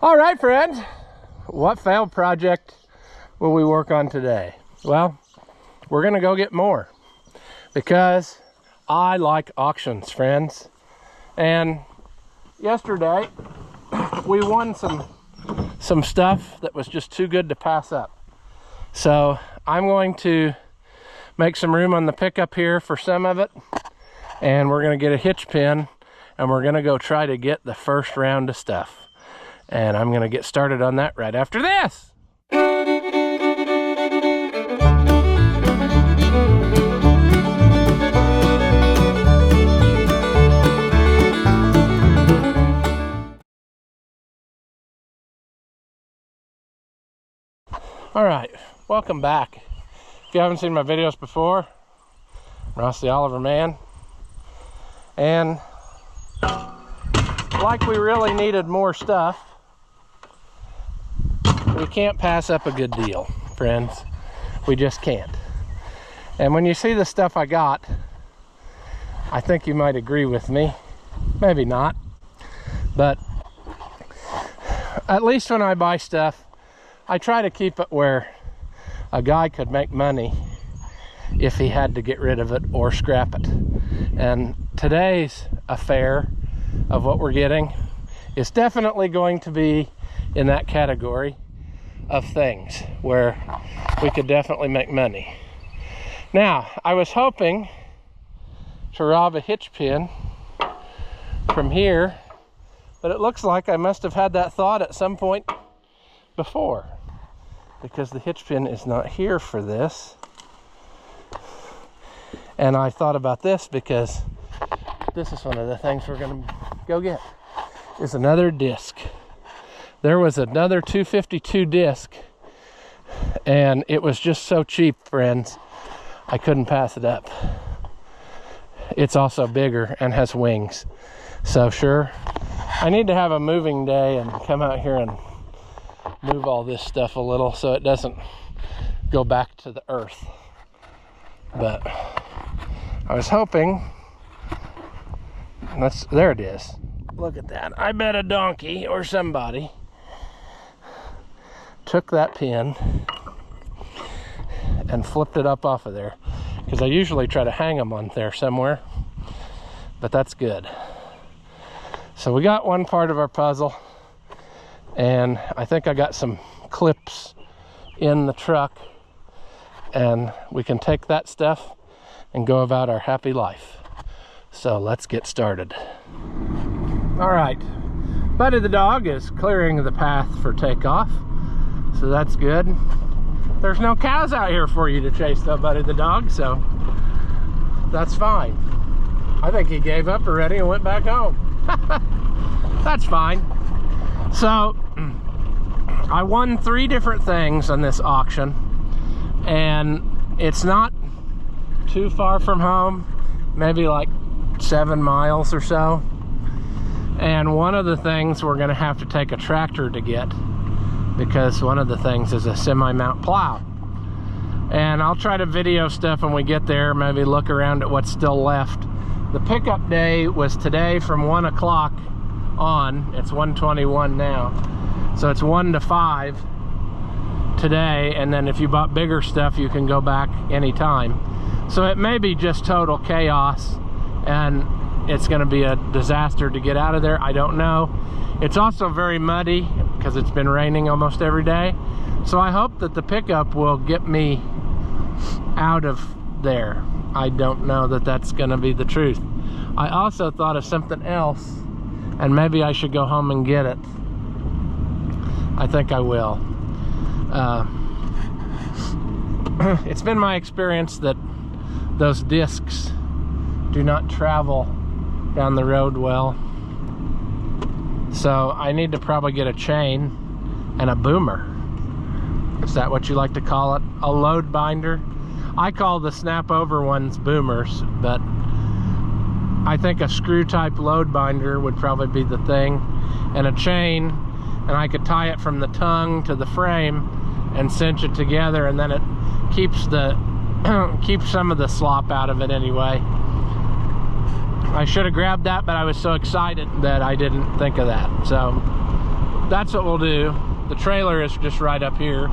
All right, friends, what failed project will we work on today? Well, we're gonna go get more because I like auctions, friends. And yesterday we won some stuff that was just too good to pass up. So I'm going to make some room on the pickup here for some of it, and we're gonna get a hitch pin and we're gonna go try to get the first round of stuff. And I'm gonna get started on that right after this. All right, welcome back. If you haven't seen my videos before, I'm Ross the Oliver Man. And like we really needed more stuff, we can't pass up a good deal, friends. We just can't. And when you see the stuff I got, I think you might agree with me. Maybe not. But at least when I buy stuff, I try to keep it where a guy could make money if he had to get rid of it or scrap it. And today's affair of what we're getting is definitely going to be in that category of things where we could definitely make money. Now, I was hoping to rob a hitch pin from here, but it looks like I must have had that thought at some point before, because the hitch pin is not here for this. And I thought about this because this is one of the things we're gonna go get, is another disc. There was another 252 disc, and it was just so cheap, friends, I couldn't pass it up. It's also bigger and has wings. So sure, I need to have a moving day and come out here and move all this stuff a little so it doesn't go back to the earth. But I was hoping, there it is. Look at that. I bet a donkey or somebody took that pin and flipped it up off of there, because I usually try to hang them on there somewhere, but that's good. So we got one part of our puzzle, and I think I got some clips in the truck, and we can take that stuff and go about our happy life. So let's get started. All right, Buddy the dog is clearing the path for takeoff, so that's good. There's no cows out here for you to chase though, Buddy the dog, so that's fine. I think he gave up already and went back home. That's fine. So I won 3 different things on this auction, and it's not too far from home, maybe like 7 miles or so. And one of the things we're gonna have to take a tractor to get, because one of the things is a semi-mount plow. And I'll try to video stuff when we get there, maybe look around at what's still left. The pickup day was today from 1 o'clock on. It's 1:21 now. So it's 1 to 5 today, and then if you bought bigger stuff, you can go back anytime. So it may be just total chaos, and it's gonna be a disaster to get out of there. I don't know. It's also very muddy because it's been raining almost every day. So I hope that the pickup will get me out of there. I don't know that that's gonna be the truth. I also thought of something else, and maybe I should go home and get it. I think I will. It's been my experience that those discs do not travel down the road well. So I need to probably get a chain and a boomer. Is that what you like to call it? A load binder? I call the snap over ones boomers, but I think a screw type load binder would probably be the thing, and a chain, and I could tie it from the tongue to the frame and cinch it together, and then it keeps the keeps some of the slop out of it anyway. I should have grabbed that, but I was so excited that I didn't think of that. So that's what we'll do. The trailer is just right up here,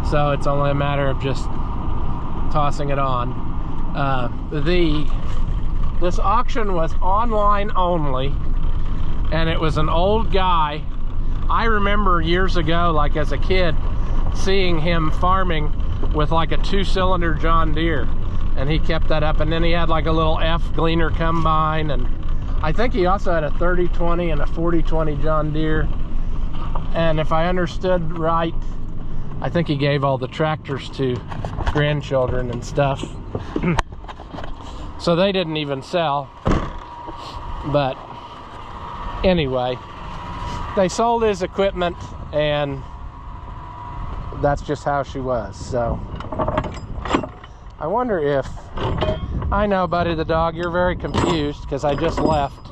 so it's only a matter of just tossing it on. This auction was online only, and it was an old guy. I remember years ago, like as a kid, seeing him farming with like a 2-cylinder John Deere, and he kept that up. And then he had like a little F Gleaner combine, and I think he also had a 30-20 and a 40-20 John Deere. And if I understood right, I think he gave all the tractors to grandchildren and stuff. So they didn't even sell. But anyway, they sold his equipment, and that's just how she was. So I wonder if, I know, Buddy the dog, you're very confused because I just left,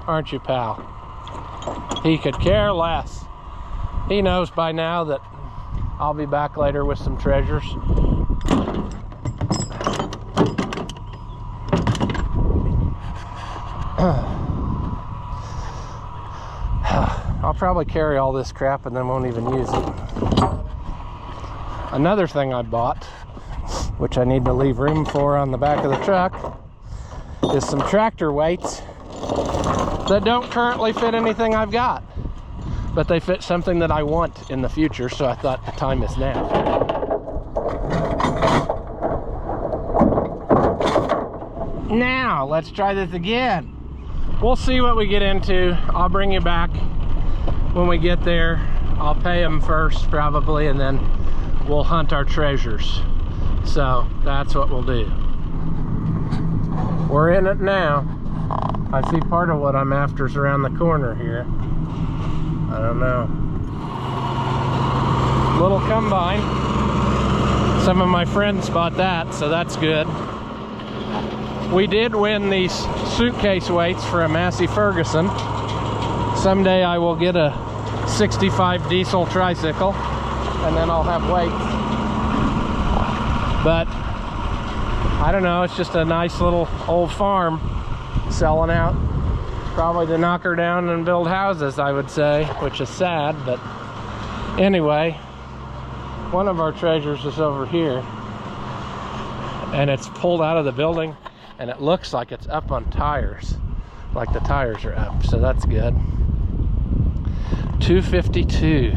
aren't you, pal? He could care less. He knows by now that I'll be back later with some treasures. I'll probably carry all this crap and then won't even use it. Another thing I bought, which I need to leave room for on the back of the truck, is some tractor weights that don't currently fit anything I've got, but they fit something that I want in the future, so I thought the time is now. Now, let's try this again. We'll see what we get into. I'll bring you back when we get there. I'll pay them first, probably, and then we'll hunt our treasures. So, that's what we'll do. We're in it now. I see part of what I'm after is around the corner here. I don't know. Little combine. Some of my friends bought that, so that's good. We did win these suitcase weights for a Massey Ferguson. Someday I will get a 65 diesel tricycle, and then I'll have weights. But I don't know, it's just a nice little old farm selling out. Probably to knock her down and build houses, I would say, which is sad. But anyway, one of our treasures is over here, and it's pulled out of the building, and it looks like it's up on tires, like the tires are up, so that's good. 252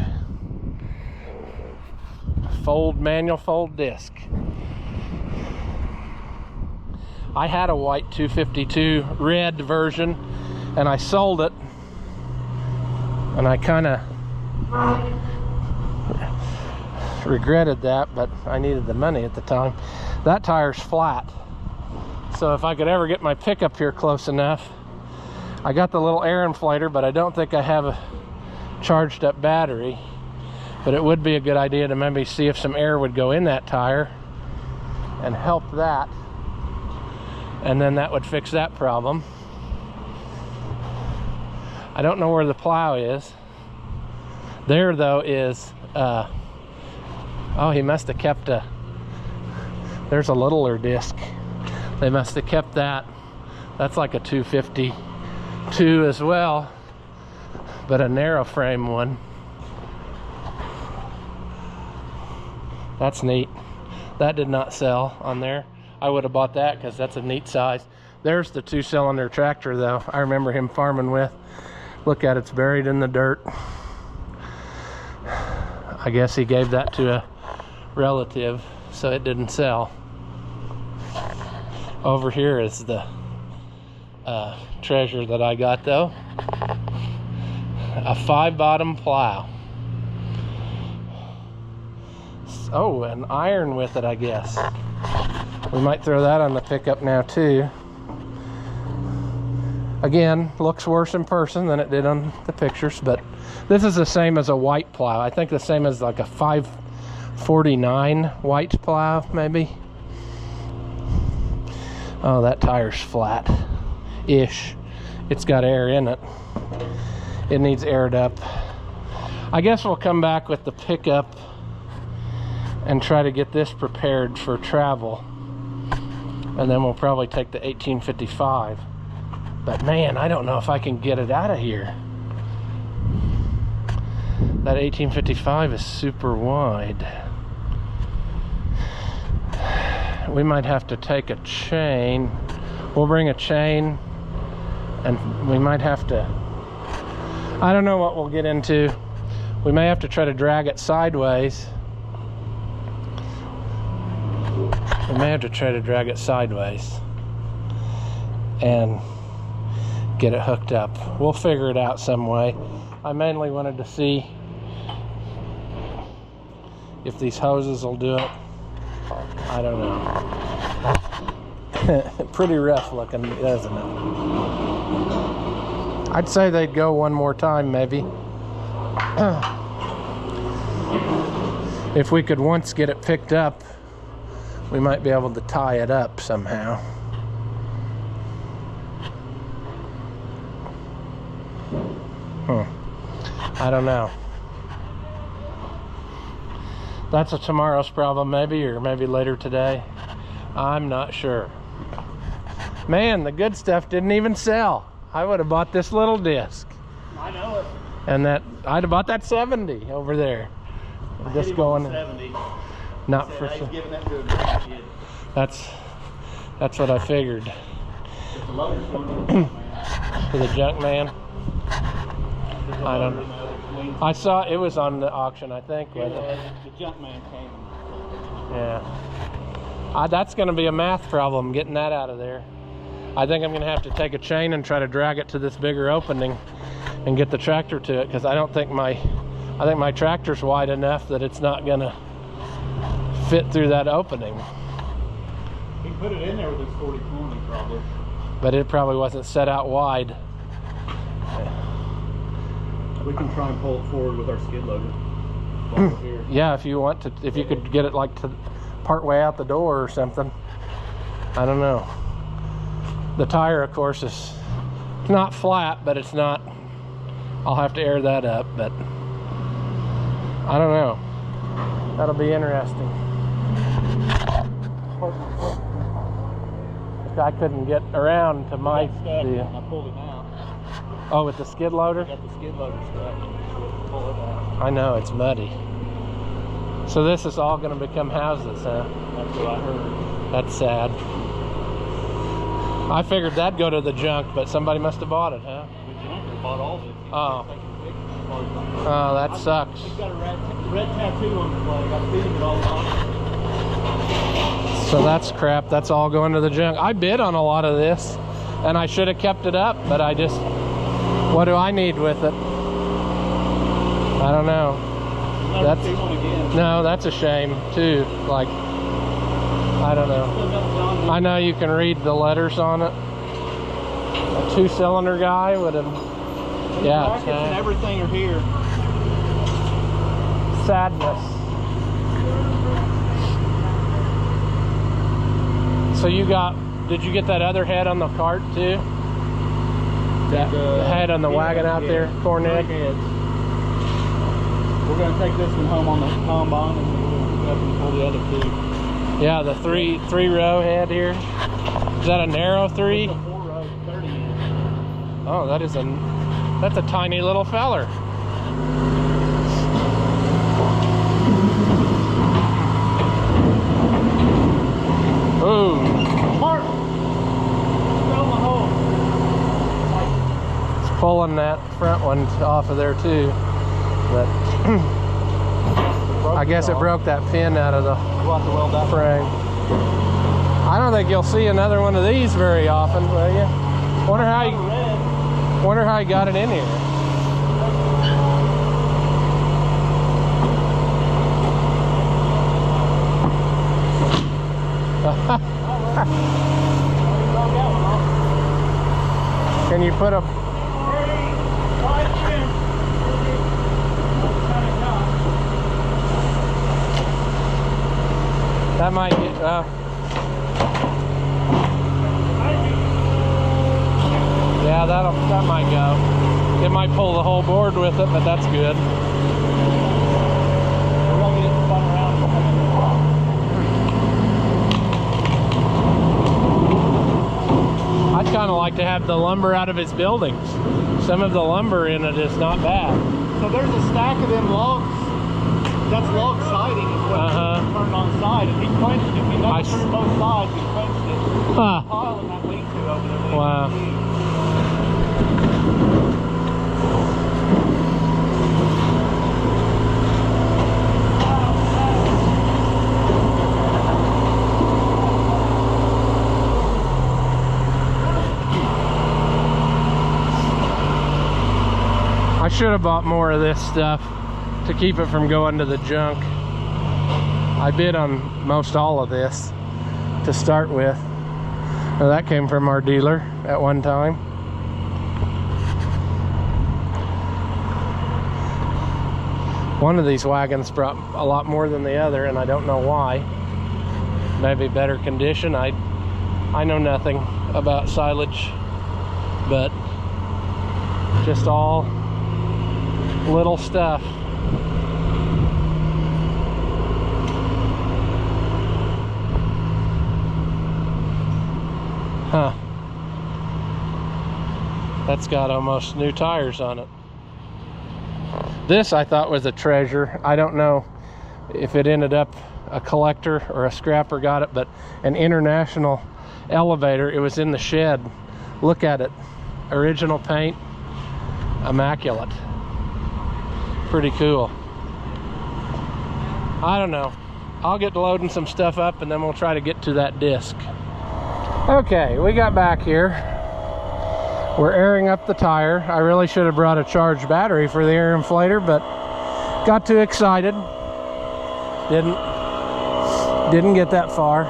manual fold disc. I had a white 252 red version, and I sold it, and I kind of regretted that, but I needed the money at the time. That tire's flat, so if I could ever get my pickup here close enough. I got the little air inflator, but I don't think I have a charged up battery. But it would be a good idea to maybe see if some air would go in that tire and help that, and then that would fix that problem. I don't know where the plow is. There though is oh, he must have kept a, there's a littler disc. They must have kept that. That's like a 252 as well, but a narrow frame one. That's neat. That did not sell on there. I would have bought that because that's a neat size. There's the 2-cylinder tractor though. I remember him farming with. Look at it, it's buried in the dirt. I guess he gave that to a relative, so it didn't sell. Over here is the treasure that I got though. A 5-bottom plow. Oh, an iron with it, I guess. We might throw that on the pickup now too. Again, looks worse in person than it did on the pictures, but this is the same as a white plow. I think the same as like a 549 white plow, maybe. Oh, that tire's flat-ish. It's got air in it. It needs aired up. I guess we'll come back with the pickup and try to get this prepared for travel. And then we'll probably take the 1855. But man, I don't know if I can get it out of here. That 1855 is super wide. We might have to take a chain. We'll bring a chain, and we might have to, I don't know what we'll get into. We may have to try to drag it sideways. We may have to try to drag it sideways and get it hooked up. We'll figure it out some way. I mainly wanted to see if these hoses will do it. I don't know. Pretty rough looking, isn't it? I'd say they'd go one more time, maybe. If we could once get it picked up, we might be able to tie it up somehow. I don't know. That's a tomorrow's problem, maybe, or maybe later today. I'm not sure. Man, the good stuff didn't even sell. I would have bought this little disc. I know it. And that I'd have bought that 70 over there. Just going 70. Not for sure. Giving that to a grandkid. That's what I figured. It's a loader's going To the junk man. I don't know. I saw it was on the auction, I think. The junk man came. Yeah. That's going to be a math problem, getting that out of there. I think I'm going to have to take a chain and try to drag it to this bigger opening and get the tractor to it, because I think my tractor's wide enough that it's not going to fit through that opening. He put it in there with his 40/20 probably. But it probably wasn't set out wide. We can try and pull it forward with our skid loader. Here. Yeah, if you want to, if you could get it like to part way out the door or something. I don't know. The tire, of course, is not flat, but it's not. I'll have to air that up, but I don't know. That'll be interesting. I couldn't get around to my deal. I pulled it out. Oh, with the skid loader? I got the skid loader stuck. Pull it out. I know, it's muddy. So this is all going to become houses, huh? That's what I heard. That's sad. I figured that'd go to the junk, but somebody must have bought it, huh? The junker bought all of it. Oh. Oh, that sucks. He's got a red tattoo on the flag. I feeding it all off. So that's crap. That's all going to the junk. I bid on a lot of this, and I should have kept it up, but I just... What do I need with it? I don't know. Never see one again. No, that's a shame too. Like, I don't know. I know you can read the letters on it. A 2-cylinder guy would have. Yeah. Brackets and everything are here. Sadness. So you got? Did you get that other head on the cart too? That the head on the wagon out there, cornet. Heads. We're going to take this one home on the combine and we'll go up and pull the other two. Yeah, the three row head here. Is that a narrow 3? It's a 4-row, 30 inch. Oh, that's a tiny little feller. Ooh. Mark! Throw my hole. It's pulling that front one off of there too. But I guess it broke that pin out of the frame. I don't think you'll see another one of these very often, will you? Wonder how you got it in here. Can you put a... That might get... yeah, that might go. It might pull the whole board with it, but that's good. I'd kind of like to have the lumber out of his buildings. Some of the lumber in it is not bad. So there's a stack of them logs. That's log siding is what turned on the side. And he clenched it. He knocked through both sides and clenched it. Huh. Pile in that lean-to over there. Wow. I should have bought more of this stuff to keep it from going to the junk. I bid on most all of this to start with. Now that came from our dealer at one time. One of these wagons brought a lot more than the other, and I don't know why. Maybe better condition. I know nothing about silage, but just all little stuff. Huh. That's got almost new tires on it. This I thought was a treasure. I don't know if it ended up a collector or a scrapper got it, but an International elevator. It was in the shed. Look at it. Original paint. Immaculate. Pretty cool. I don't know. I'll get loading some stuff up and then we'll try to get to that disc. Okay, we got back here. We're airing up the tire. I really should have brought a charged battery for the air inflator, but got too excited. Didn't get that far.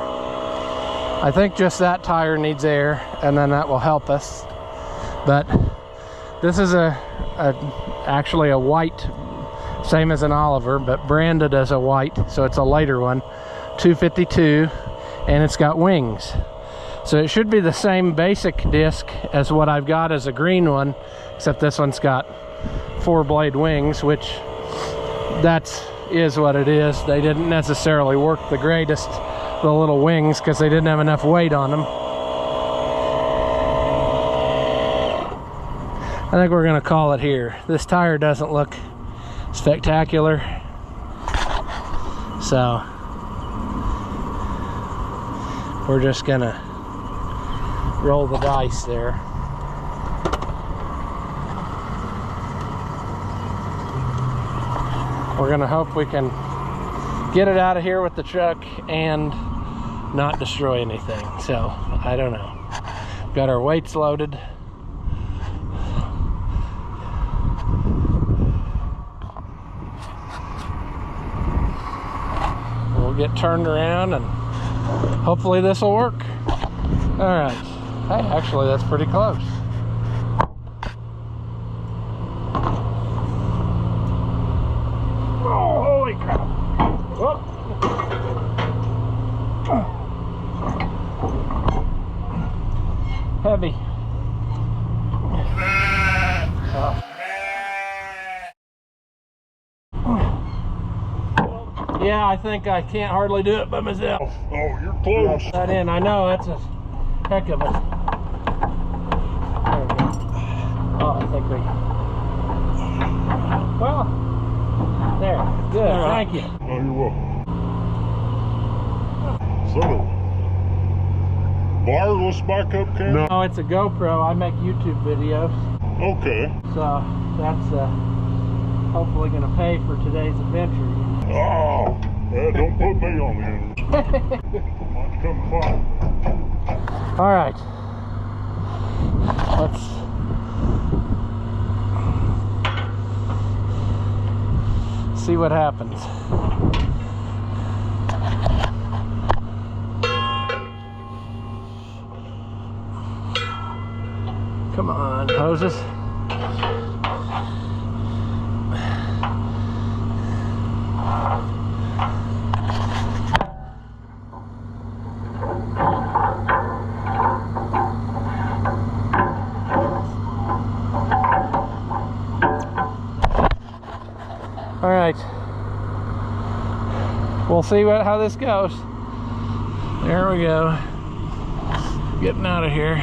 I think just that tire needs air, and then that will help us. But this is actually a white, same as an Oliver, but branded as a white, so it's a lighter one, 252, and it's got wings. So it should be the same basic disc as what I've got as a green one, except this one's got 4-blade wings, which is what it is. They didn't necessarily work the greatest, the little wings, because they didn't have enough weight on them. I think we're gonna call it here. This tire doesn't look spectacular, so we're just gonna roll the dice there. We're gonna hope we can get it out of here with the truck and not destroy anything. So I don't know. Got our weights loaded. We'll get turned around and hopefully this will work. All right. Hey, actually, that's pretty close. Oh, holy crap. Whoop. Heavy. Yeah, I think I can't hardly do it by myself. Oh, you're close. That in, I know, that's a heck of it. There we go. Oh, I think we... Well, there, good, thank you. Oh, you're welcome. So, wireless backup camera? No, it's a GoPro. I make YouTube videos. Okay. So, that's hopefully going to pay for today's adventure. Oh, yeah, don't put me on the end. Might come fun. All right. Let's see what happens. Come on, hoses. All right, we'll see how this goes. There we go. Getting out of here.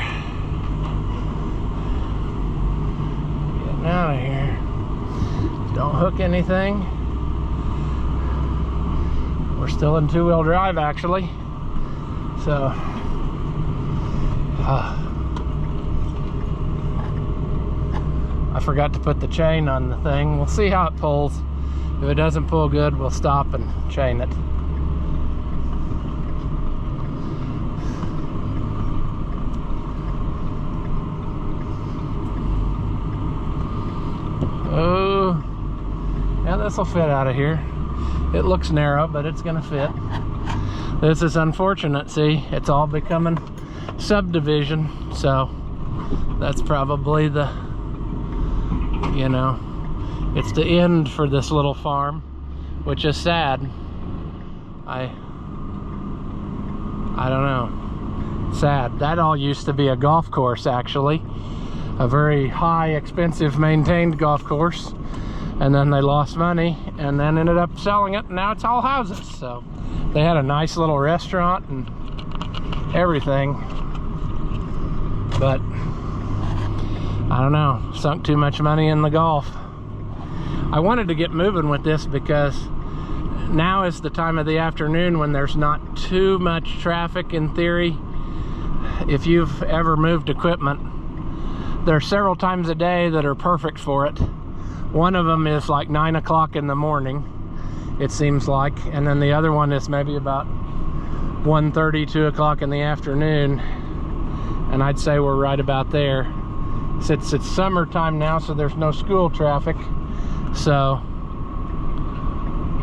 Getting out of here. Don't hook anything. We're still in two-wheel drive actually. So I forgot to put the chain on the thing. We'll see how it pulls. If it doesn't pull good, we'll stop and chain it. Oh, yeah, this will fit out of here. It looks narrow, but it's gonna fit. This is unfortunate. See, it's all becoming subdivision, so that's probably the, you know, it's the end for this little farm, which is sad. I don't know, sad. That all used to be a golf course, actually, a very high, expensive, maintained golf course, and then they lost money and then ended up selling it, and now it's all houses. So they had a nice little restaurant and everything, but I don't know, sunk too much money in the golf. I wanted to get moving with this because now is the time of the afternoon when there's not too much traffic in theory. If you've ever moved equipment, there are several times a day that are perfect for it. One of them is like 9 o'clock in the morning, it seems like, and then the other one is maybe about 1:30, 2 o'clock in the afternoon, and I'd say we're right about there. Since it's summertime now, so there's no school traffic, so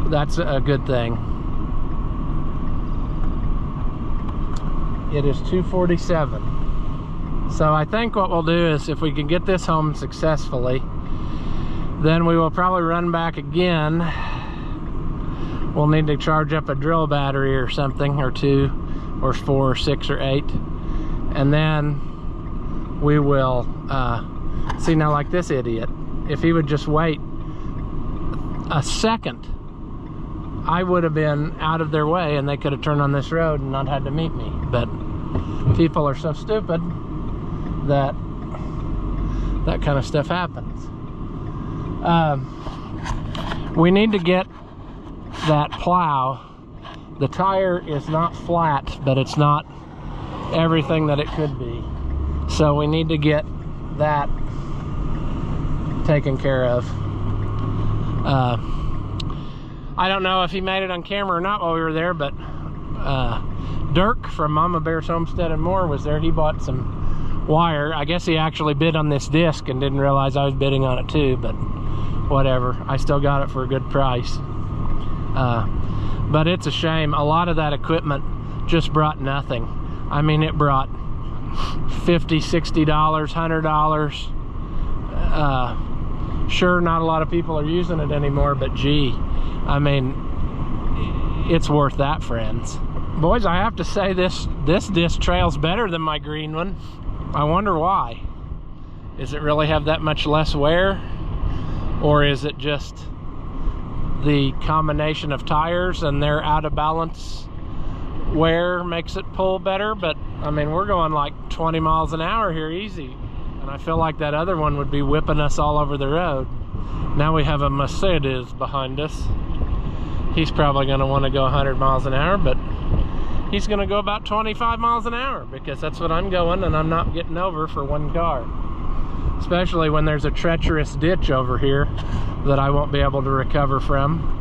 that's a good thing. It is 2:47. So I think what we'll do is, if we can get this home successfully, then we will probably run back again. We'll need to charge up a drill battery or something, or 2 or 4 or 6 or 8, and then we will see. Now, like this idiot, if he would just wait a second, I would have been out of their way and they could have turned on this road and not had to meet me. But people are so stupid that that kind of stuff happens. We need to get that plow. The tire is not flat, but it's not everything that it could be. So we need to get that taken care of. I don't know if he made it on camera or not while we were there, but Dirk from Mama Bear's Homestead and More was there. He bought some wire. I guess he actually bid on this disc and didn't realize I was bidding on it too, but whatever. I still got it for a good price. But it's a shame. A lot of that equipment just brought nothing. I mean, it brought $50, $60, $100. Sure, not a lot of people are using it anymore, but gee, I mean, it's worth that, friends. Boys, I have to say this disc trails better than my green one. I wonder why. Does it really have that much less wear? Or is it just the combination of tires and their out of balance wear makes it pull better? But I mean, we're going like 20 miles an hour here easy, and I feel like that other one would be whipping us all over the road. Now we have a Mercedes behind us. He's probably going to want to go 100 miles an hour, but he's going to go about 25 miles an hour because that's what I'm going, and I'm not getting over for one car. Especially when there's a treacherous ditch over here that I won't be able to recover from.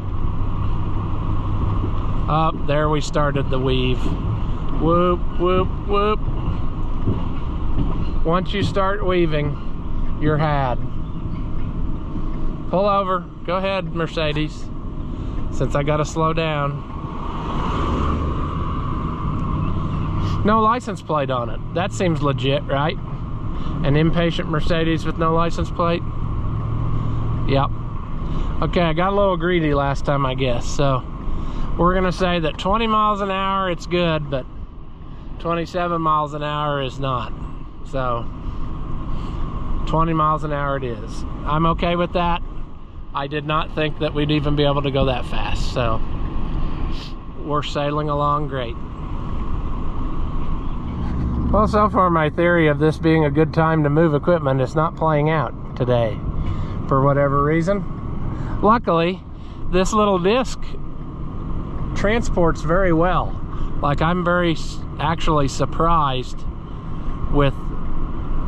Up there we started the weave. Whoop, whoop, whoop. Once you start weaving, you're had. Pull over. Go ahead, Mercedes. Since I gotta slow down. No license plate on it. That seems legit, right? An impatient Mercedes with no license plate? Yep. Okay, I got a little greedy last time, I guess. So we're gonna say that 20 miles an hour, it's good, but 27 miles an hour is not. So 20 miles an hour it is. I'm okay with that. I did not think that we'd even be able to go that fast. So we're sailing along great. Well, so far my theory of this being a good time to move equipment is not playing out today. For whatever reason, luckily, this little disc transports very well. Like, I'm very actually surprised with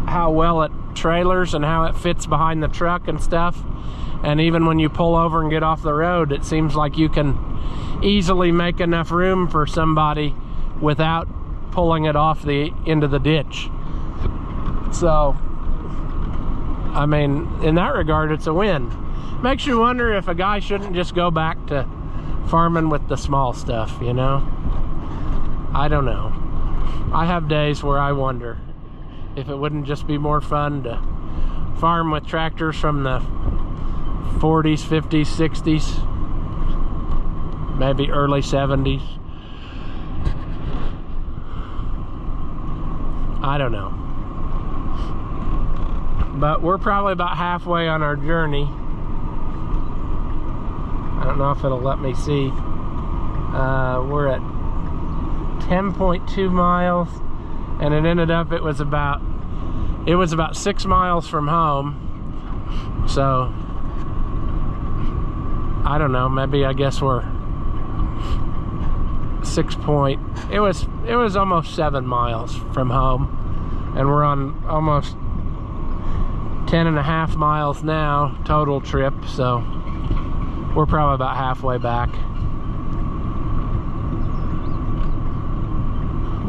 how well it trailers and how it fits behind the truck and stuff. And even when you pull over and get off the road, it seems like you can easily make enough room for somebody without pulling it off the into the ditch. So, I mean, in that regard, it's a win. Makes you wonder if a guy shouldn't just go back to farming with the small stuff, you know? I don't know. I have days where I wonder if it wouldn't just be more fun to farm with tractors from the 40s, 50s, 60s, maybe early 70s. I don't know. But we're probably about halfway on our journey. I don't know if it'll let me see. We're at 10.2 miles, and it ended up it was about 6 miles from home. So I don't know, maybe I guess we're it was almost 7 miles from home, and we're on almost 10.5 miles now total trip, so we're probably about halfway back.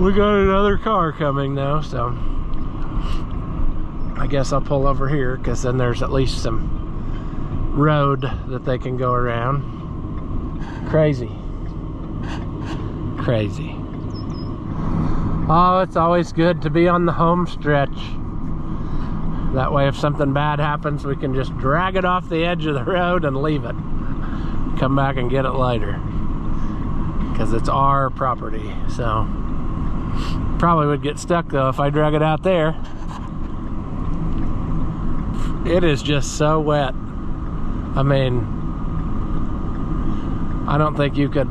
We got another car coming though, so I guess I'll pull over here, because then there's at least some road that they can go around. Crazy. Crazy. Oh, it's always good to be on the home stretch. That way, if something bad happens, we can just drag it off the edge of the road and leave it. Come back and get it later, because it's our property. So probably would get stuck though if I drag it out there. It is just so wet. I mean, I don't think you could,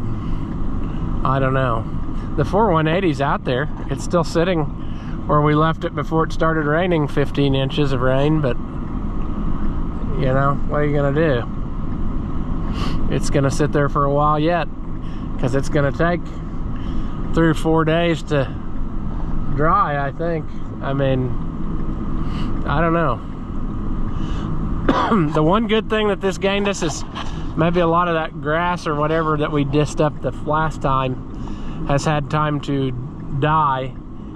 I don't know. The 4180's out there. It's still sitting where we left it before it started raining, 15 inches of rain, but you know, what are you gonna do? It's gonna sit there for a while yet, because it's gonna take 3 or 4 days to dry, I think. I mean, I don't know. The one good thing that this gained us is maybe a lot of that grass or whatever that we disced up the last time has had time to die,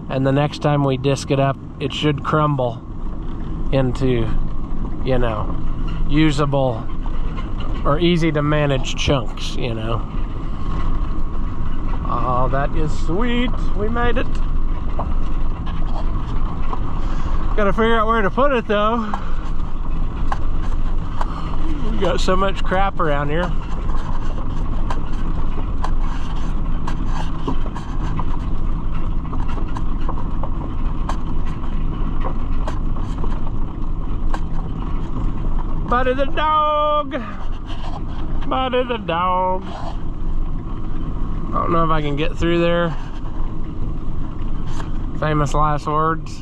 and the next time we disc it up, it should crumble into, you know, usable or easy to manage chunks, you know. Oh, that is sweet. We made it. Gotta figure out where to put it though. We got so much crap around here. Buddy the dog! Buddy the dog! I don't know if I can get through there. Famous last words.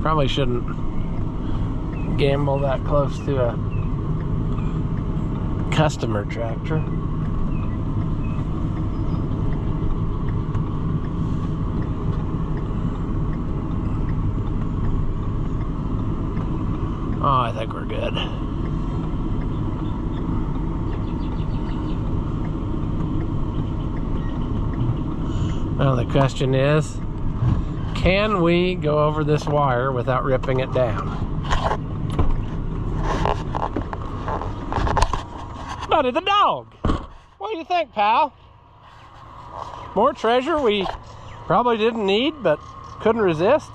Probably shouldn't gamble that close to a customer tractor. Oh, I think we're good. Well, the question is, can we go over this wire without ripping it down? Buddy the dog! What do you think, pal? More treasure we probably didn't need, but couldn't resist?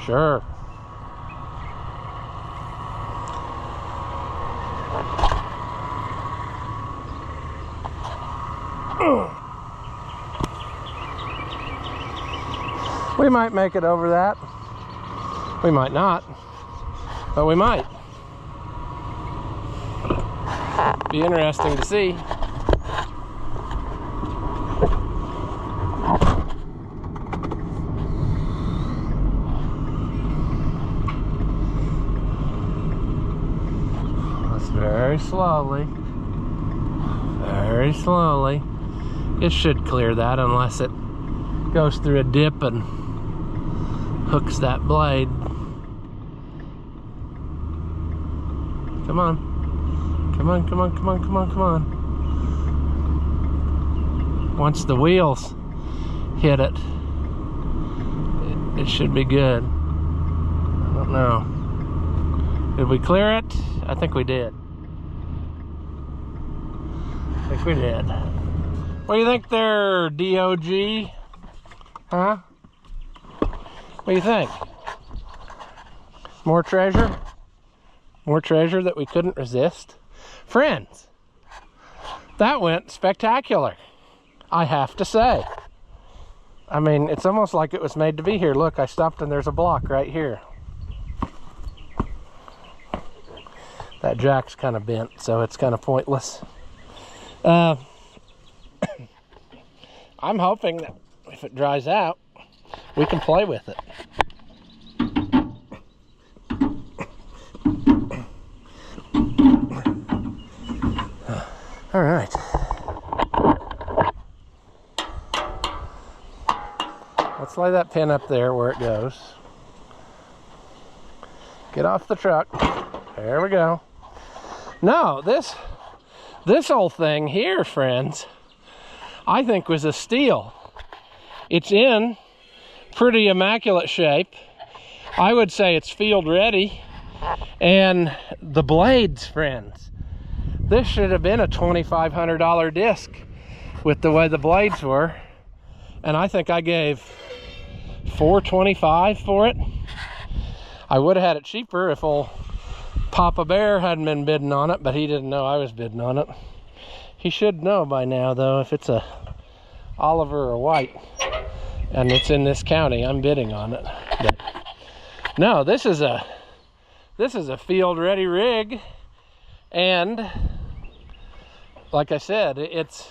Sure. We might make it over that. We might not, but we might. Be interesting to see. Very slowly. Very slowly. It should clear that unless it goes through a dip and hooks that blade. Come on. Come on, come on, come on, come on, come on. Once the wheels hit it, it should be good. I don't know. Did we clear it? I think we did. I think we did. What do you think there, DOG? Huh? What do you think? More treasure? More treasure that we couldn't resist? Friends, that went spectacular, I have to say. I mean, it's almost like it was made to be here. Look, I stopped and there's a block right here. That jack's kind of bent, so it's kind of pointless. I'm hoping that if it dries out, we can play with it. All right. Let's lay that pin up there where it goes. Get off the truck. There we go. No, this whole thing here, friends, I think was a steal. It's in pretty immaculate shape. I would say it's field ready. And the blades, friends, this should have been a $2,500 disc with the way the blades were. And I think I gave $425 for it. I would have had it cheaper if old Papa Bear hadn't been bidding on it, but he didn't know I was bidding on it. He should know by now, though, if it's a Oliver or White and it's in this county, I'm bidding on it. But no, this is a field ready rig, and like I said, it's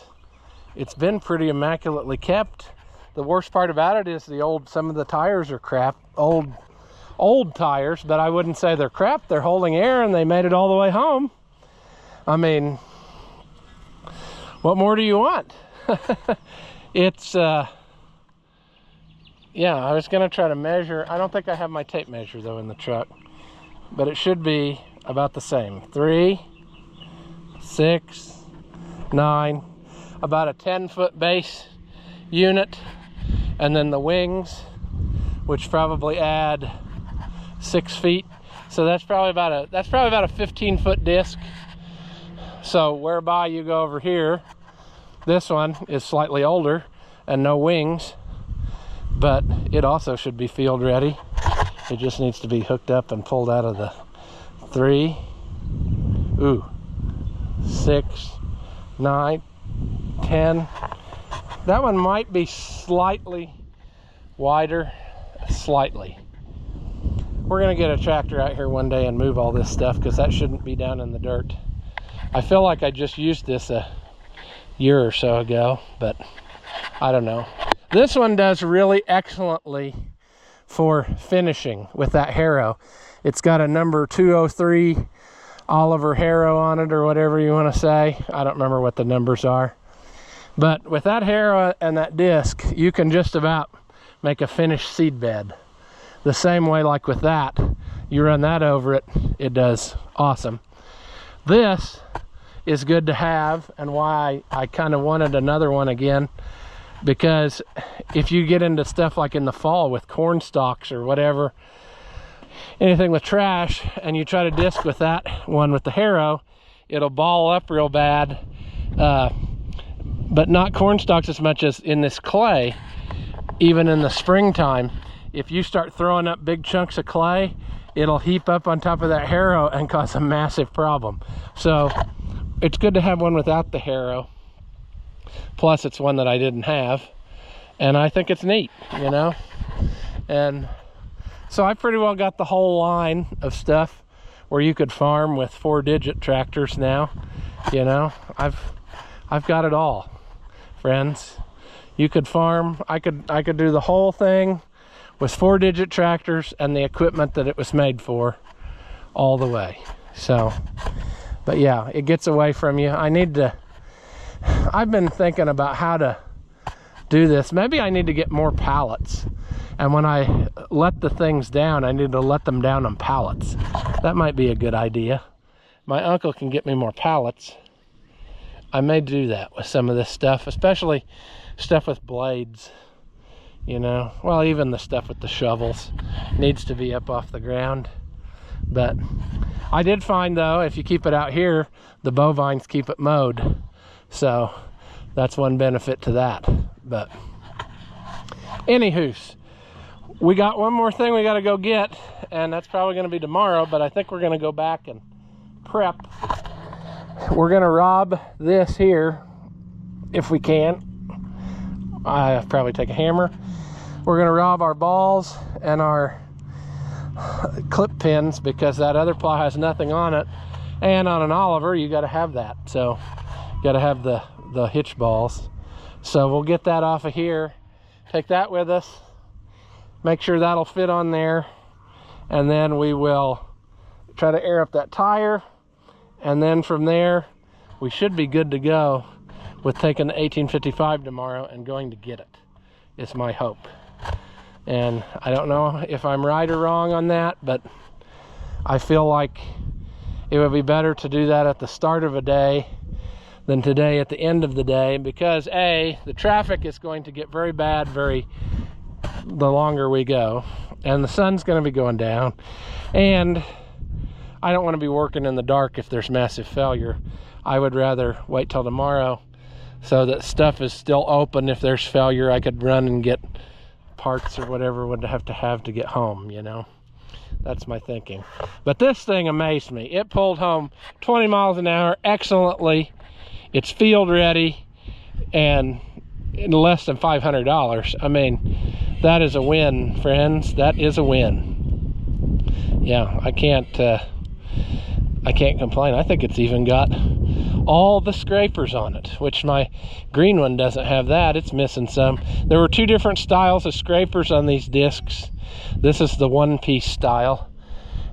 been pretty immaculately kept. The worst part about it is some of the tires are crap, old tires, but I wouldn't say they're crap. They're holding air and they made it all the way home. I mean, what more do you want? It's yeah, I was gonna try to measure. I don't think I have my tape measure though in the truck, but it should be about the same. 3, 6, 9, about a 10-foot base unit, and then the wings, which probably add 6 feet. So that's probably about a 15-foot disc. So whereby you go over here, this one is slightly older and no wings, but it also should be field ready. It just needs to be hooked up and pulled out of the 3, 6, 9, 10. That one might be slightly wider, slightly. We're gonna get a tractor out here one day and move all this stuff, because that shouldn't be down in the dirt. I feel like I just used this a year or so ago, but I don't know. This one does really excellently for finishing with that harrow. It's got a number 203 Oliver harrow on it, or whatever you want to say. I don't remember what the numbers are. But with that harrow and that disc, you can just about make a finished seed bed. The same way like with that, you run that over it, it does awesome. This is good to have, and why I kind of wanted another one again, because if you get into stuff like in the fall with corn stalks or whatever, anything with trash, and you try to disc with that one with the harrow, it'll ball up real bad. But not corn stalks as much as in this clay. Even in the springtime, if you start throwing up big chunks of clay, it'll heap up on top of that harrow and cause a massive problem. So it's good to have one without the harrow. Plus it's one that I didn't have, and I think it's neat, you know. And so I pretty well got the whole line of stuff where you could farm with 4-digit tractors now. You know, I've got it all, friends. You could farm, I could do the whole thing with 4-digit tractors and the equipment that it was made for all the way. So But yeah, it gets away from you. I've been thinking about how to do this. Maybe I need to get more pallets. And when I let the things down, I need to let them down on pallets. That might be a good idea. My uncle can get me more pallets. I may do that with some of this stuff, especially stuff with blades, you know. Well, even the stuff with the shovels needs to be up off the ground. But I did find, though, if you keep it out here, the bovines keep it mowed. So that's one benefit to that. But anywho's, we got one more thing we got to go get, and that's probably going to be tomorrow, but I think we're going to go back and prep. We're going to rob this here if we can. I'll probably take a hammer. We're going to rob our balls and our clip pins because that other plow has nothing on it, and on an Oliver you got to have that, so you got to have the hitch balls. So we'll get that off of here, take that with us, make sure that'll fit on there, and then we will try to air up that tire, and then from there we should be good to go with taking the 1855 tomorrow and going to get it. It's my hope. And I don't know if I'm right or wrong on that, but I feel like it would be better to do that at the start of a day than today at the end of the day, because A, the traffic is going to get very bad the longer we go, and the sun's going to be going down, and I don't want to be working in the dark if there's massive failure. I would rather wait till tomorrow so that stuff is still open. If there's failure, I could run and get parts or whatever would have to get home, you know. That's my thinking. But this thing amazed me. It pulled home 20 miles an hour excellently. It's field ready and in less than $500. I mean, that is a win, friends. That is a win. Yeah, I can't complain. I think it's even got all the scrapers on it, which my green one doesn't have that. It's missing some. There were two different styles of scrapers on these discs. This is the one-piece style,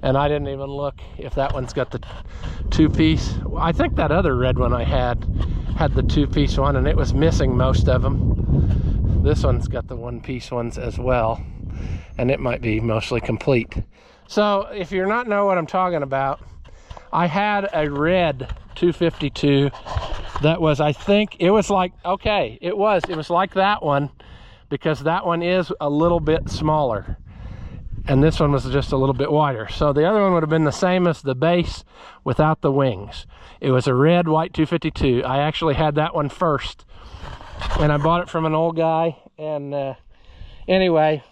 and I didn't even look if that one's got the two-piece. I think that other red one I had the two-piece one, and it was missing most of them. This one's got the one-piece ones as well, and it might be mostly complete. So if you're not know what I'm talking about, I had a red 252 that was, I think it was like, okay, it was like that one, because that one is a little bit smaller and this one was just a little bit wider. So the other one would have been the same as the base without the wings. It was a red white 252. I actually had that one first, and I bought it from an old guy. And anyway,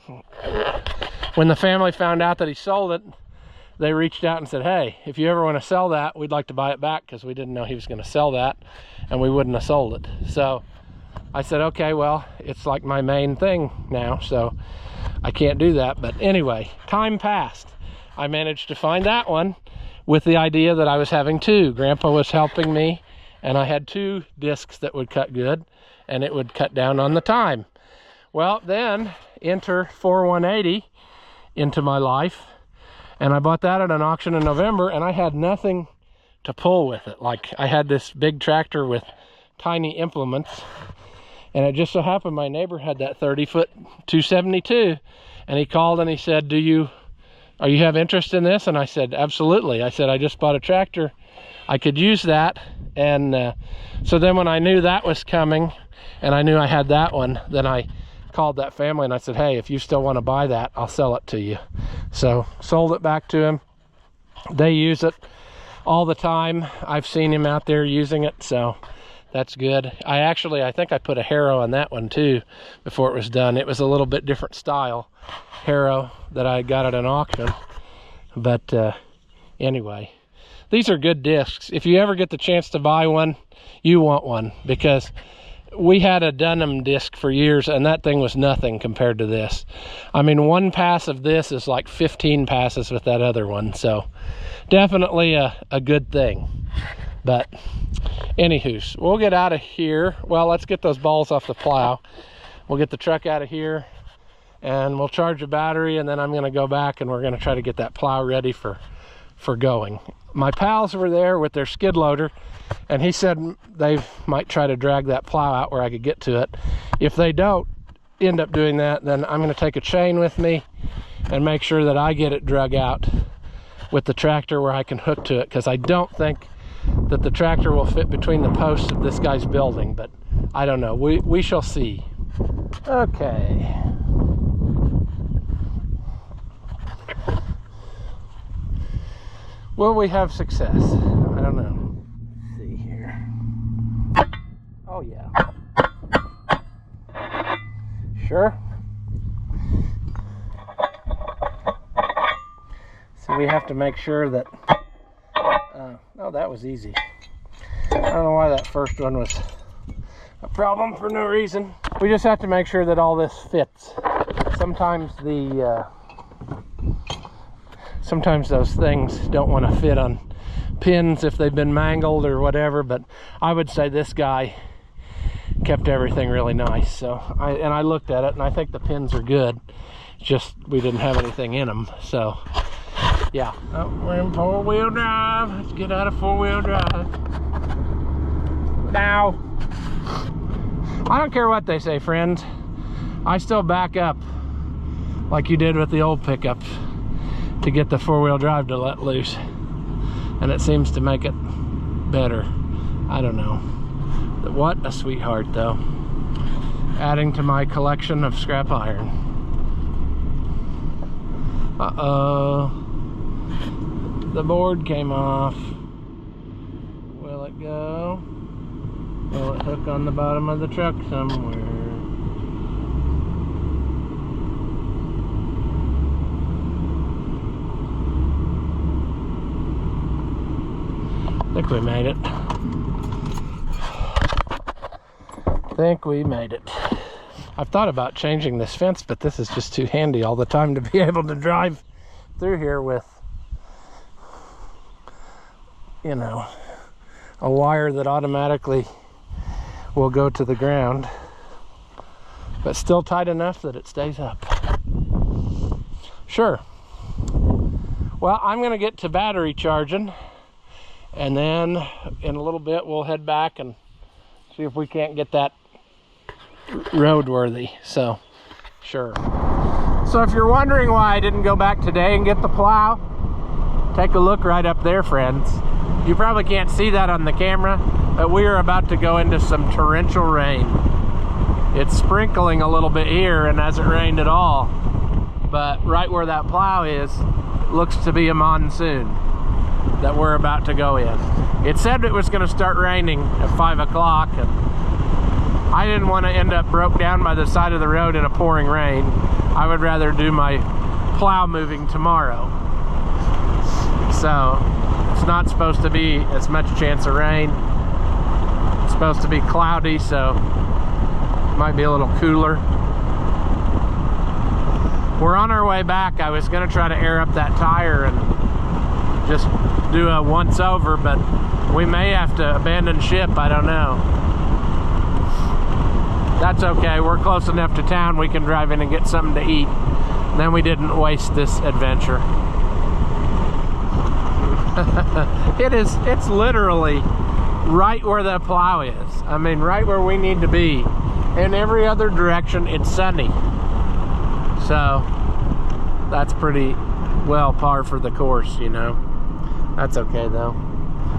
when the family found out that he sold it, they reached out and said, hey, if you ever want to sell that, we'd like to buy it back, because we didn't know he was going to sell that and we wouldn't have sold it. So I said, okay, well, it's like my main thing now, so I can't do that. But anyway, time passed. I managed to find that one with the idea that I was having two. Grandpa was helping me, and I had two discs that would cut good, and it would cut down on the time. Well, then enter 4180 into my life, and I bought that at an auction in November, and I had nothing to pull with it. Like, I had this big tractor with tiny implements, and it just so happened my neighbor had that 30-foot 272, and he called and he said, do you have interest in this? And I said, absolutely. I said, I just bought a tractor, I could use that. And so then when I knew that was coming and I knew I had that one, then I called that family and I said, hey, if you still want to buy that, I'll sell it to you. So sold it back to him. They use it all the time. I've seen him out there using it, so that's good. I think I put a harrow on that one too before it was done. It was a little bit different style harrow that I got at an auction. But anyway, these are good discs. If you ever get the chance to buy one, you want one, because we had a Dunham disc for years and that thing was nothing compared to this. I mean, one pass of this is like 15 passes with that other one. So definitely a good thing. But anywho, we'll get out of here. Well, let's get those balls off the plow. We'll get the truck out of here and we'll charge the battery, and then I'm going to go back and we're going to try to get that plow ready for for going. My pals were there with their skid loader, and he said they might try to drag that plow out where I could get to it. If they don't end up doing that, then I'm going to take a chain with me and make sure that I get it drug out with the tractor where I can hook to it, because I don't think that the tractor will fit between the posts of this guy's building, but I don't know. We shall see. Okay. Will we have success? I don't know. Let's see here. Oh yeah. Sure. So we have to make sure that oh, that was easy. I don't know why that first one was a problem for no reason. We just have to make sure that all this fits. Sometimes sometimes those things don't want to fit on pins if they've been mangled or whatever, but I would say this guy kept everything really nice. So I looked at it, and I think the pins are good. It's just we didn't have anything in them. So yeah. Oh, we're in four-wheel drive. Let's get out of four-wheel drive. Now, I don't care what they say, friends. I still back up like you did with the old pickup to get the four-wheel drive to let loose. And it seems to make it better. I don't know. What a sweetheart, though. Adding to my collection of scrap iron. Uh-oh. The board came off. Will it go? Will it hook on the bottom of the truck somewhere? I think we made it. Think we made it. I've thought about changing this fence, but this is just too handy all the time to be able to drive through here with, you know, a wire that automatically will go to the ground, but still tight enough that it stays up. Sure. Well, I'm going to get to battery charging, and then in a little bit we'll head back and see if we can't get that roadworthy. So sure. So if you're wondering why I didn't go back today and get the plow, take a look right up there, friends. You probably can't see that on the camera, but we are about to go into some torrential rain. It's sprinkling a little bit here and hasn't rained at all, but right where that plow is looks to be a monsoon that we're about to go in. It said it was going to start raining at 5 o'clock, and I didn't want to end up broke down by the side of the road in a pouring rain. I would rather do my plow moving tomorrow. So it's not supposed to be as much chance of rain. It's supposed to be cloudy, so it might be a little cooler. We're on our way back. I was going to try to air up that tire and just do a once over, but we may have to abandon ship. I don't know. That's okay. We're close enough to town. We can drive in and get something to eat. Then we didn't waste this adventure. It's literally right where the plow is. I mean, right where we need to be. In every other direction, it's sunny. So that's pretty well par for the course, you know. That's okay though.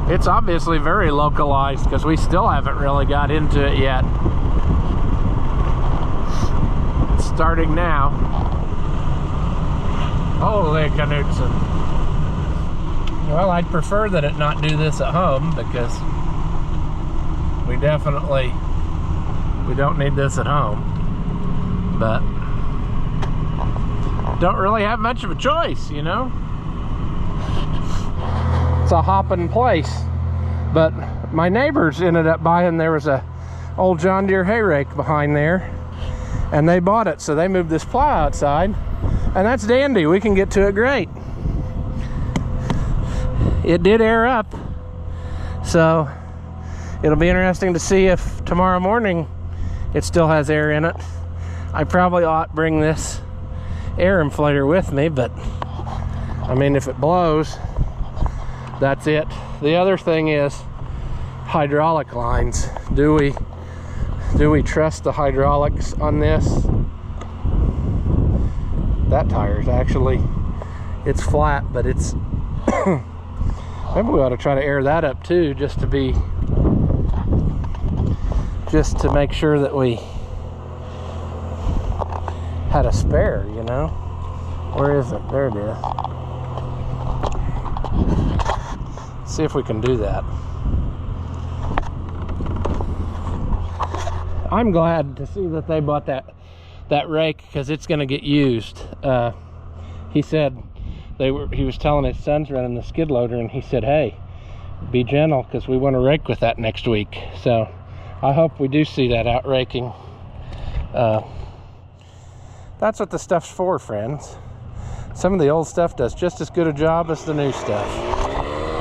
It's obviously very localized because we still haven't really got into it yet. It's starting now. Holy Knutson. Well, I'd prefer that it not do this at home, because we don't need this at home. But don't really have much of a choice, you know. It's a hopping place. But my neighbors ended up buying, there was a old John Deere hay rake behind there, and they bought it, so they moved this plow outside, and that's dandy. We can get to it great. It did air up, so it'll be interesting to see if tomorrow morning it still has air in it. I probably ought to bring this air inflator with me, but I mean, if it blows, that's it. The other thing is hydraulic lines. Do we trust the hydraulics on this? That tire's actually, it's flat, but it's maybe we ought to try to air that up too, just to make sure that we had a spare, you know. Where is it? There it is. See if we can do that. I'm glad to see that they bought that rake, because it's going to get used. He said he was telling his son's running the skid loader, and he said, hey, be gentle, because we want to rake with that next week. So I hope we do see that out raking. That's what the stuff's for, friends. Some of the old stuff does just as good a job as the new stuff,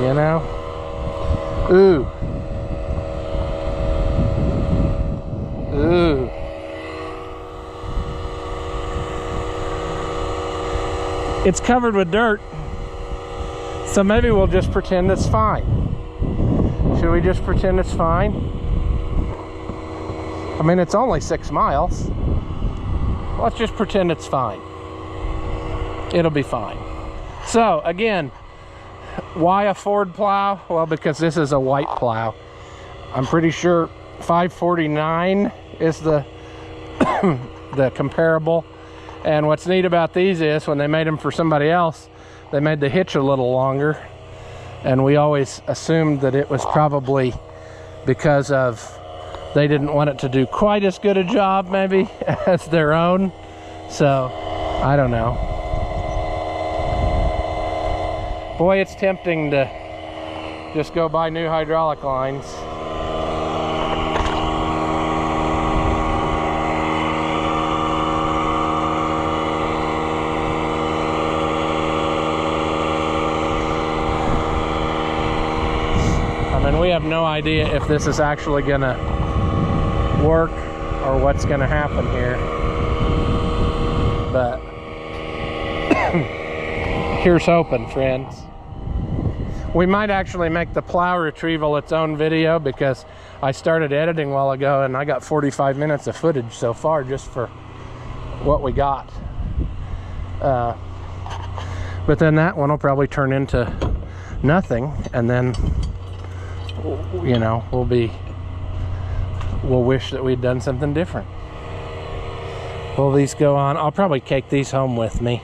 you know. Ooh. Ooh. It's covered with dirt, so maybe we'll just pretend it's fine. Should we just pretend it's fine? I mean, it's only 6 miles. Let's just pretend it's fine. It'll be fine. So again, why a Ford plow? Well, because this is a white plow. I'm pretty sure 549 is the the comparable. And what's neat about these is when they made them for somebody else, they made the hitch a little longer, and we always assumed that it was probably because of they didn't want it to do quite as good a job maybe as their own. So I don't know. Boy, it's tempting to just go buy new hydraulic lines. I mean, we have no idea if this is actually gonna work or what's gonna happen here, but here's hoping, friends. We might actually make the plow retrieval its own video, because I started editing a while ago and I got 45 minutes of footage so far just for what we got. But then that one will probably turn into nothing, and then, you know, we'll wish that we'd done something different. Will these go on? I'll probably take these home with me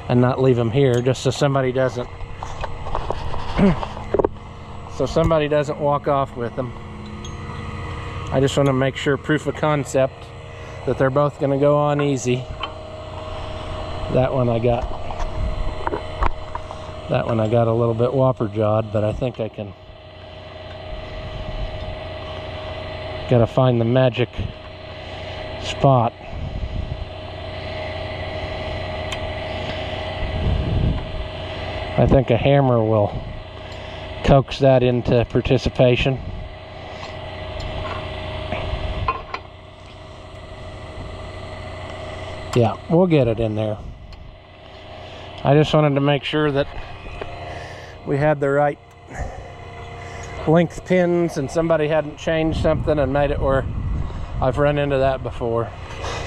and not leave them here, just so somebody doesn't walk off with them. I just want to make sure, proof of concept, that they're both going to go on easy. That one I got a little bit whopper jawed, but I think I can. Gotta find the magic spot. I think a hammer will coax that into participation. Yeah, we'll get it in there. I just wanted to make sure that we had the right length pins and somebody hadn't changed something and made it where I've run into that before.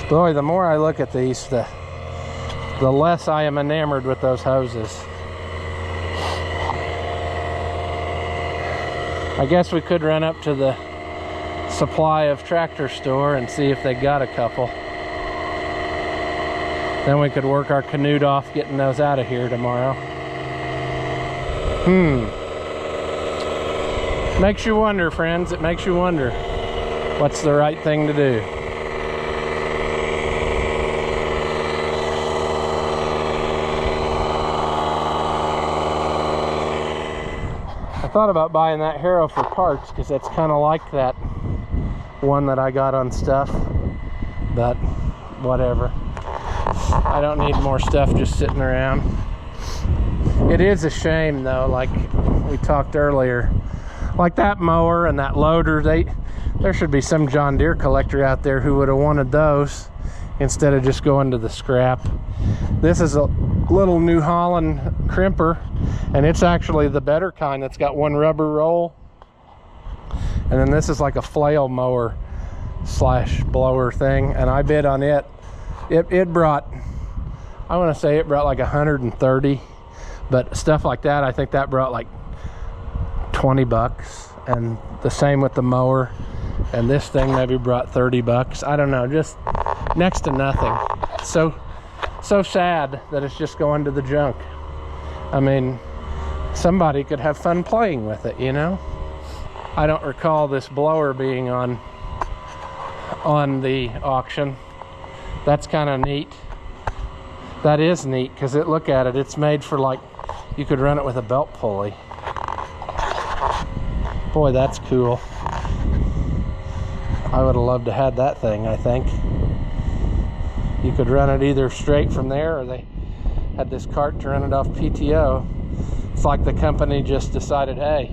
Boy, the more I look at these, the less I am enamored with those hoses. I guess we could run up to the supply of tractor store and see if they got a couple. Then we could work our Canute off getting those out of here tomorrow. Makes you wonder, friends. It makes you wonder what's the right thing to do. I thought about buying that harrow for parts, because that's kind of like that one that I got on stuff, but whatever. I don't need more stuff just sitting around. It is a shame though, like we talked earlier, like that mower and that loader, there should be some John Deere collector out there who would have wanted those instead of just going to the scrap. This is little New Holland crimper, and it's actually the better kind that's got one rubber roll. And then this is like a flail mower slash blower thing, and I bid on it. It brought, I want to say it brought like 130, but stuff like that, I think that brought like 20 bucks. And the same with the mower, and this thing maybe brought 30 bucks. I don't know, just next to nothing. So sad that it's just going to the junk. I mean, somebody could have fun playing with it, you know? I don't recall this blower being on the auction. That's kind of neat. That is neat, because look at it, it's made for, like, you could run it with a belt pulley. Boy, that's cool. I would have loved to have that thing, I think. You could run it either straight from there, or they had this cart to run it off PTO. It's like the company just decided, hey,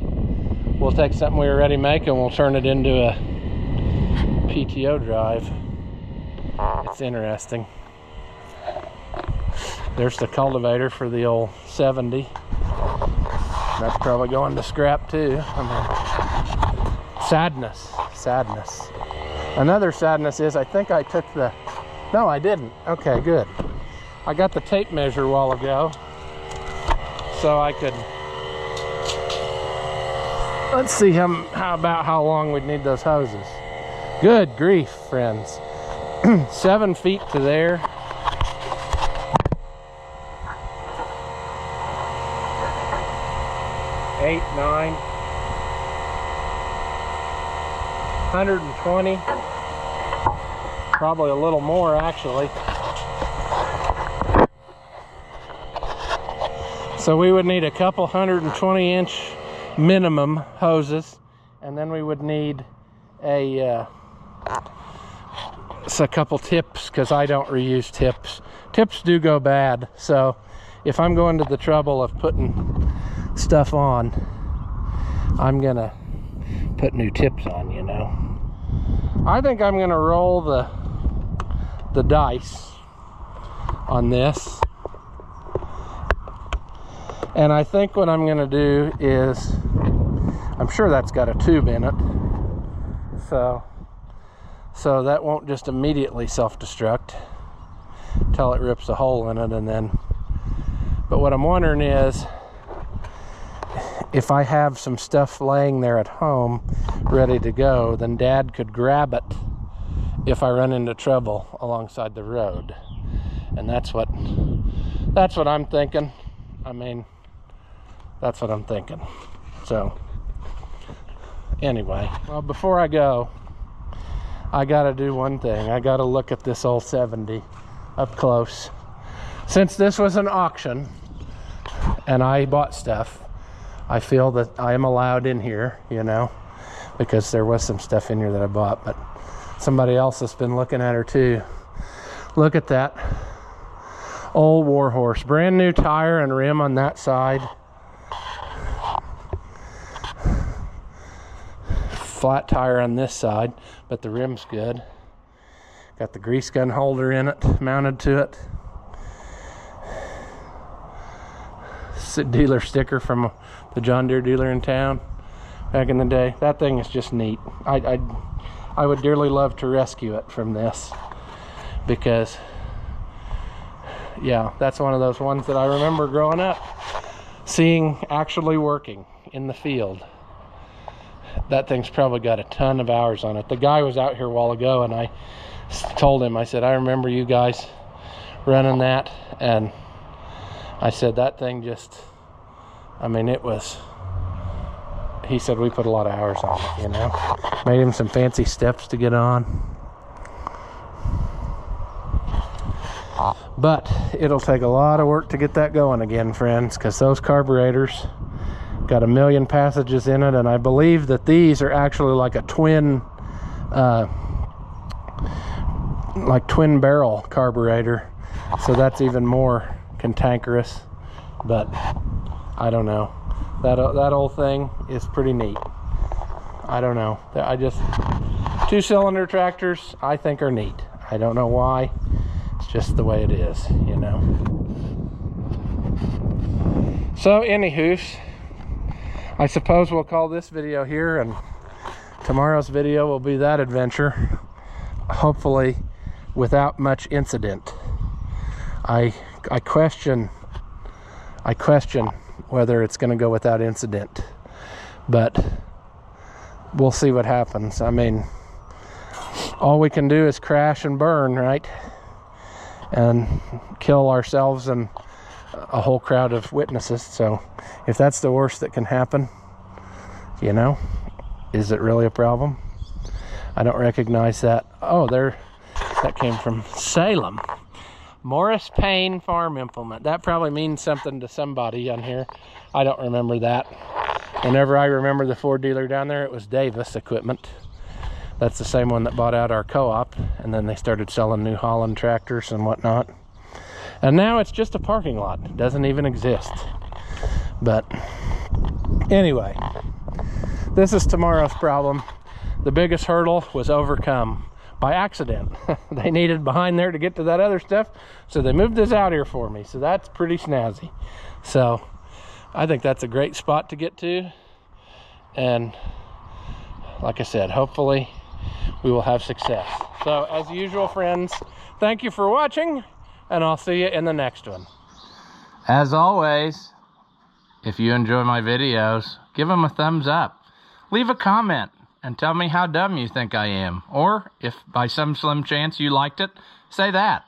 we'll take something we already make and we'll turn it into a PTO drive. It's interesting. There's the cultivator for the old 70. That's probably going to scrap too. I mean, sadness. Another sadness is I think I took the, no I didn't. Okay, good. I got the tape measure a while ago, so I could, let's see how long we'd need those hoses. Good grief, friends. 7 feet to there. 8, 9, 120, probably a little more actually. So we would need a couple 120-inch minimum hoses, and then we would need a couple tips, because I don't reuse tips. Tips do go bad, so if I'm going to the trouble of putting stuff on, I'm gonna put new tips on, you know. I think I'm gonna roll the dice on this, and I think what I'm gonna do is, I'm sure that's got a tube in it, so that won't just immediately self-destruct until it rips a hole in it, and then, but what I'm wondering is, if I have some stuff laying there at home ready to go, then Dad could grab it if I run into trouble alongside the road. And that's what I'm thinking. I mean, that's what I'm thinking. So anyway, well, before I go, I gotta do one thing. I gotta look at this old 70 up close. Since this was an auction and I bought stuff, I feel that I am allowed in here, you know, because there was some stuff in here that I bought, but somebody else has been looking at her too. Look at that old Warhorse, brand new tire and rim on that side, flat tire on this side, but the rim's good. Got the grease gun holder in it, mounted to it. Dealer sticker from the John Deere dealer in town back in the day. That thing is just neat. I would dearly love to rescue it from this, because yeah, that's one of those ones that I remember growing up seeing actually working in the field. That thing's probably got a ton of hours on it. The guy was out here a while ago, and I told him, I said, I remember you guys running that, and I said, that thing just, I mean, it was, he said, we put a lot of hours on it, you know. Made him some fancy steps to get on. But it'll take a lot of work to get that going again, friends, because those carburetors got 1 million passages in it, and I believe that these are actually like a twin barrel carburetor, so that's even more cantankerous. But I don't know, that old thing is pretty neat. I don't know, I just, 2-cylinder tractors I think are neat. I don't know why, it's just the way it is, you know. So anywho, I suppose we'll call this video here, and tomorrow's video will be that adventure, hopefully without much incident. I question whether it's going to go without incident, but we'll see what happens. I mean, all we can do is crash and burn, right? And kill ourselves and a whole crowd of witnesses. So if that's the worst that can happen, you know, is it really a problem? I don't recognize that. Oh, that came from Salem. Morris Payne Farm Implement. That probably means something to somebody on here. I don't remember that. Whenever I remember the Ford dealer down there, it was Davis Equipment. That's the same one that bought out our co-op, and then they started selling New Holland tractors and whatnot. And now it's just a parking lot. It doesn't even exist. But anyway, this is tomorrow's problem. The biggest hurdle was overcome by accident. They needed behind there to get to that other stuff, so they moved this out here for me. So that's pretty snazzy. So I think that's a great spot to get to. And like I said, hopefully we will have success. So as usual, friends, thank you for watching, and I'll see you in the next one. As always, if you enjoy my videos, give them a thumbs up. Leave a comment and tell me how dumb you think I am. Or if by some slim chance you liked it, say that.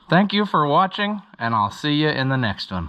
Thank you for watching, and I'll see you in the next one.